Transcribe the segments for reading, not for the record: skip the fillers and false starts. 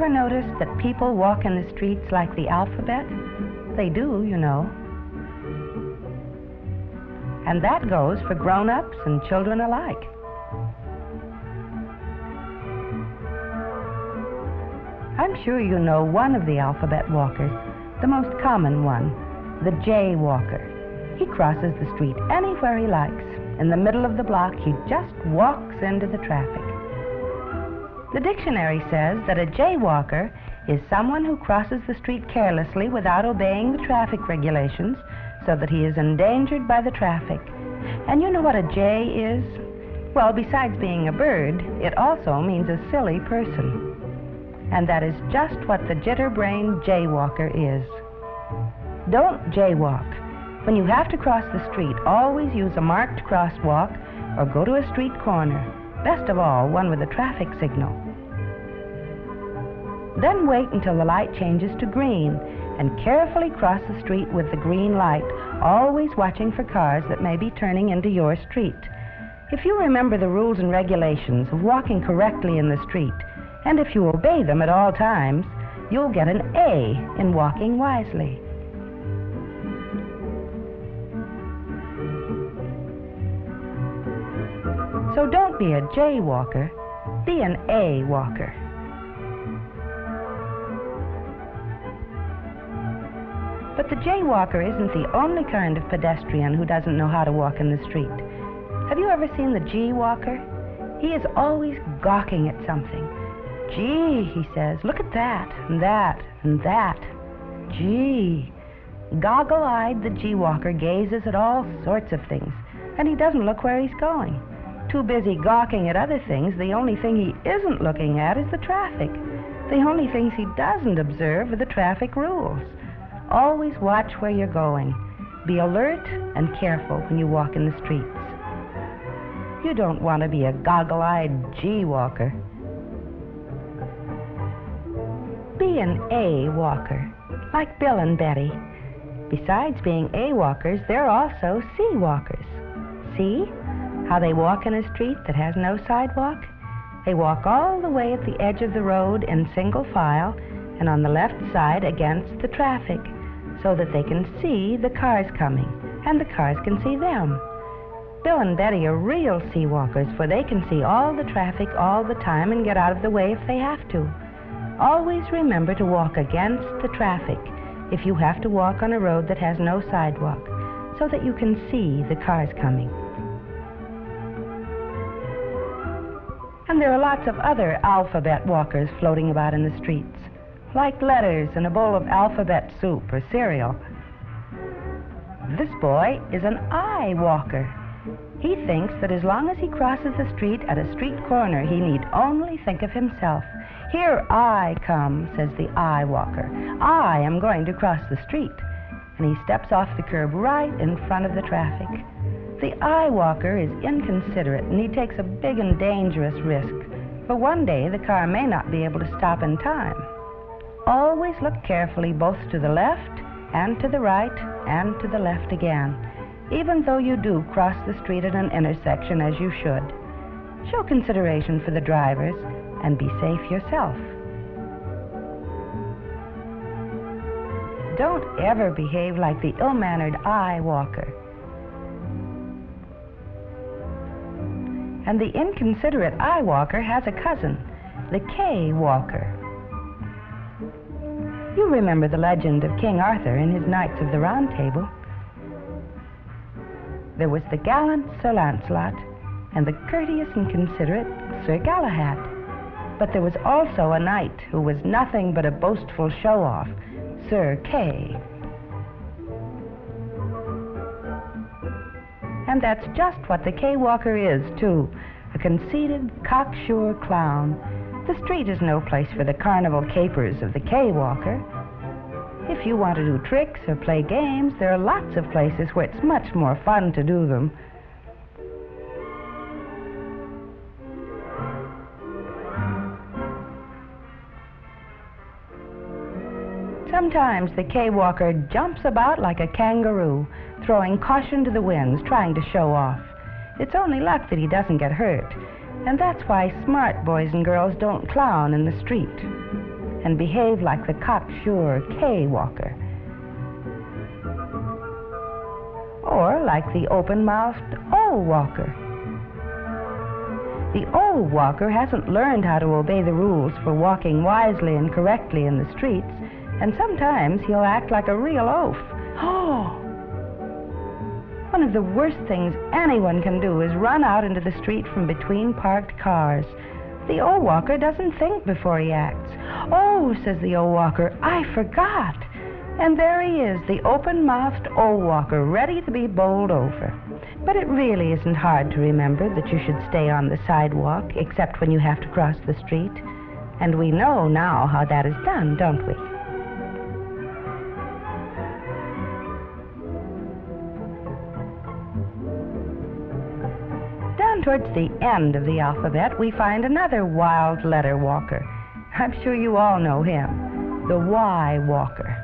ever noticed that people walk in the streets like the alphabet? They do, you know. And that goes for grown-ups and children alike. I'm sure you know one of the alphabet walkers, the most common one, the jaywalker. He crosses the street anywhere he likes. In the middle of the block, he just walks into the traffic. The dictionary says that a jaywalker is someone who crosses the street carelessly without obeying the traffic regulations so that he is endangered by the traffic. And you know what a jay is? Well, besides being a bird, it also means a silly person. And that is just what the jitter-brained jaywalker is. Don't jaywalk. When you have to cross the street, always use a marked crosswalk or go to a street corner. Best of all, one with a traffic signal. Then wait until the light changes to green and carefully cross the street with the green light, always watching for cars that may be turning into your street. If you remember the rules and regulations of walking correctly in the street, and if you obey them at all times, you'll get an A in walking wisely. So don't be a jaywalker, be an A walker. But the jaywalker isn't the only kind of pedestrian who doesn't know how to walk in the street. Have you ever seen the G-walker? He is always gawking at something. Gee, he says, look at that, and that, and that. Gee. Goggle-eyed, the G-walker gazes at all sorts of things, and he doesn't look where he's going. Too busy gawking at other things, the only thing he isn't looking at is the traffic. The only things he doesn't observe are the traffic rules. Always watch where you're going. Be alert and careful when you walk in the streets. You don't want to be a goggle-eyed G-walker. Be an A-walker, like Bill and Betty. Besides being A-walkers, they're also C-walkers. See how they walk in a street that has no sidewalk? They walk all the way at the edge of the road in single file and on the left side against the traffic so that they can see the cars coming and the cars can see them. Bill and Betty are real C-walkers, for they can see all the traffic all the time and get out of the way if they have to. Always remember to walk against the traffic if you have to walk on a road that has no sidewalk, so that you can see the cars coming. And there are lots of other alphabet walkers floating about in the streets, like letters in a bowl of alphabet soup or cereal. This boy is an I walker. He thinks that as long as he crosses the street at a street corner, he need only think of himself. Here I come, says the I walker. I am going to cross the street. And he steps off the curb right in front of the traffic. The I walker is inconsiderate, and he takes a big and dangerous risk. For one day, the car may not be able to stop in time. Always look carefully both to the left and to the right and to the left again, even though you do cross the street at an intersection as you should. Show consideration for the drivers and be safe yourself. Don't ever behave like the ill-mannered I walker. And the inconsiderate I walker has a cousin, the K walker. You remember the legend of King Arthur in his Knights of the Round Table. There was the gallant Sir Lancelot and the courteous and considerate Sir Galahad. But there was also a knight who was nothing but a boastful show-off, Sir Kay. And that's just what the K-walker is, too, a conceited, cocksure clown. The street is no place for the carnival capers of the K-walker. If you want to do tricks or play games, there are lots of places where it's much more fun to do them. Sometimes the K-walker jumps about like a kangaroo, throwing caution to the winds, trying to show off. It's only luck that he doesn't get hurt, and that's why smart boys and girls don't clown in the street. and behave like the cocksure K walker. Or like the open-mouthed O walker. The O walker hasn't learned how to obey the rules for walking wisely and correctly in the streets, and sometimes he'll act like a real oaf. Oh! One of the worst things anyone can do is run out into the street from between parked cars. The O walker doesn't think before he acts. "Oh," says the O walker, "I forgot." And there he is, the open-mouthed O walker, ready to be bowled over. But it really isn't hard to remember that you should stay on the sidewalk, except when you have to cross the street. And we know now how that is done, don't we? Down towards the end of the alphabet, we find another wild letter walker. I'm sure you all know him, the Y walker.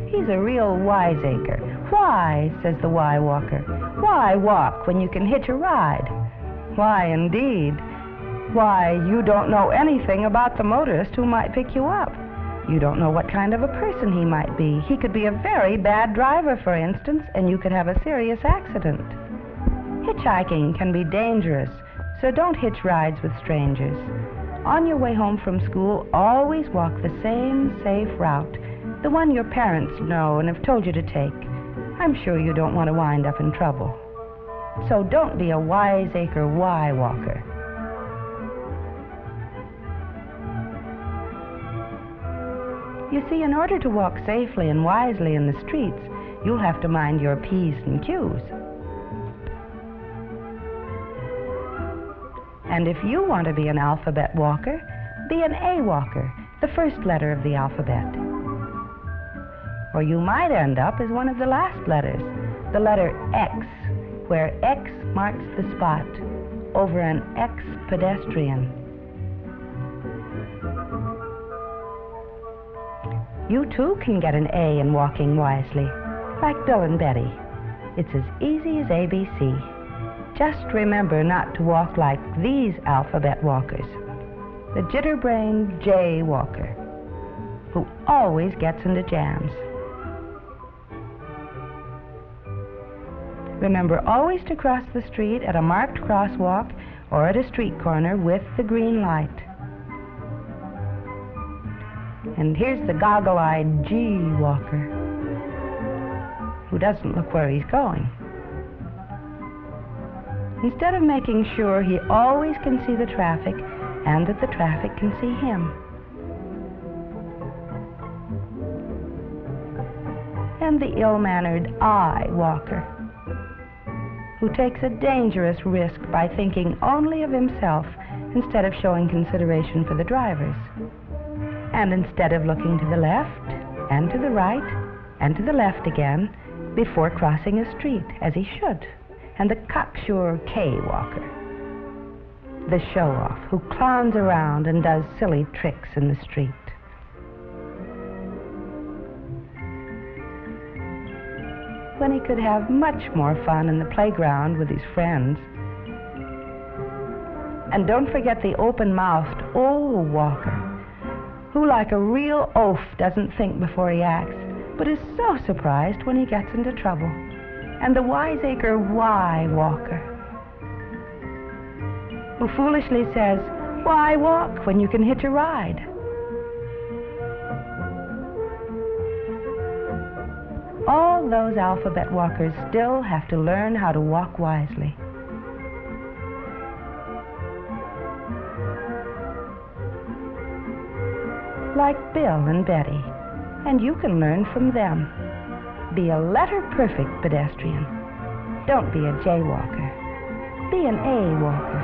He's a real wiseacre. "Why," says the Y walker, "why walk when you can hitch a ride?" Why, indeed. Why, you don't know anything about the motorist who might pick you up. You don't know what kind of a person he might be. He could be a very bad driver, for instance, and you could have a serious accident. Hitchhiking can be dangerous, so don't hitch rides with strangers. On your way home from school, always walk the same safe route, the one your parents know and have told you to take. I'm sure you don't want to wind up in trouble. So don't be a wiseacre Y walker. You see, in order to walk safely and wisely in the streets, you'll have to mind your P's and Q's. And if you want to be an alphabet walker, be an A walker, the first letter of the alphabet. Or you might end up as one of the last letters, the letter X, where X marks the spot over an ex-pedestrian. You too can get an A in walking wisely, like Bill and Betty. It's as easy as ABC. Just remember not to walk like these alphabet walkers, the jitterbrained J walker, who always gets into jams. Remember always to cross the street at a marked crosswalk or at a street corner with the green light. And here's the goggle-eyed G walker, who doesn't look where he's going. Instead of making sure he always can see the traffic and that the traffic can see him. And the ill-mannered I walker, who takes a dangerous risk by thinking only of himself instead of showing consideration for the drivers. And instead of looking to the left and to the right and to the left again before crossing a street, as he should. And the cocksure K walker, the show-off who clowns around and does silly tricks in the street. When he could have much more fun in the playground with his friends. And don't forget the open-mouthed O walker, who like a real oaf doesn't think before he acts, but is so surprised when he gets into trouble. And the wiseacre Y walker, who foolishly says, "Why walk when you can hitch a ride?" All those alphabet walkers still have to learn how to walk wisely. Like Bill and Betty, and you can learn from them. Be a letter-perfect pedestrian. Don't be a jaywalker. Be an A walker.